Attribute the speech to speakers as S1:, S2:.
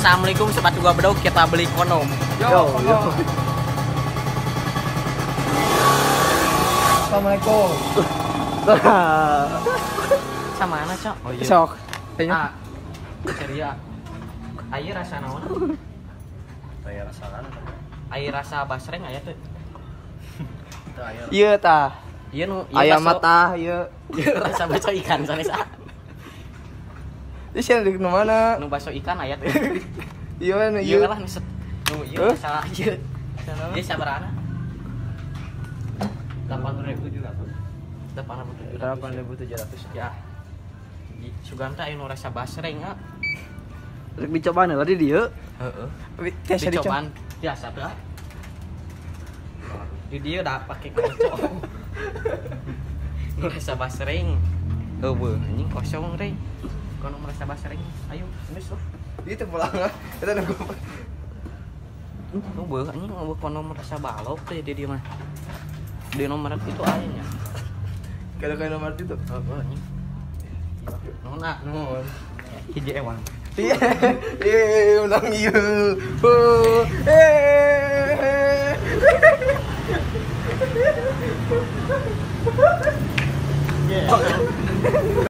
S1: Assalamualaikum sobat gua bedog, kita beli kondom.
S2: Yo. Assalamualaikum.
S1: Sama mana, Cok? Oh iya.
S2: Sok.
S1: Ah. Ceria. Air rasa naon?
S3: Air rasa naon?
S1: Air rasa basreng aya teh.
S2: Ieu tah.
S1: Ieu nu
S2: Aya mata ieu.
S1: Ieu rasa baso ikan sanesa.
S2: Ini sih di mana?
S1: Nu baso ikan aya teh.
S2: Iya nu
S1: Ieu
S2: ieu.
S1: lah nu set. Nu ieu salah ieu. Ieu sabarana? 8.700.
S2: 8.700.
S1: Ya. Suganta aya nu rasa basreng, ah.
S2: Rek dicobaan tadi dieu.
S1: Heeh.
S2: Tes
S1: Dicobaan biasa teh. Di dia udah pakai kocok. Merasa basreng. Eueuh, anjing kosong re. Kono merasa basreng. Ayo, geus loh.
S2: Itu pulang ah. Eta nunggu.
S1: Eueuh, anjing eueuh kono merasa balok teh di dia mah. Di nomor itu aya nya.
S2: Kalau kayak nomor itu.
S1: Heeh, anjing. Nona, nun. Hiji ewang.
S2: Iya. Menang ieu.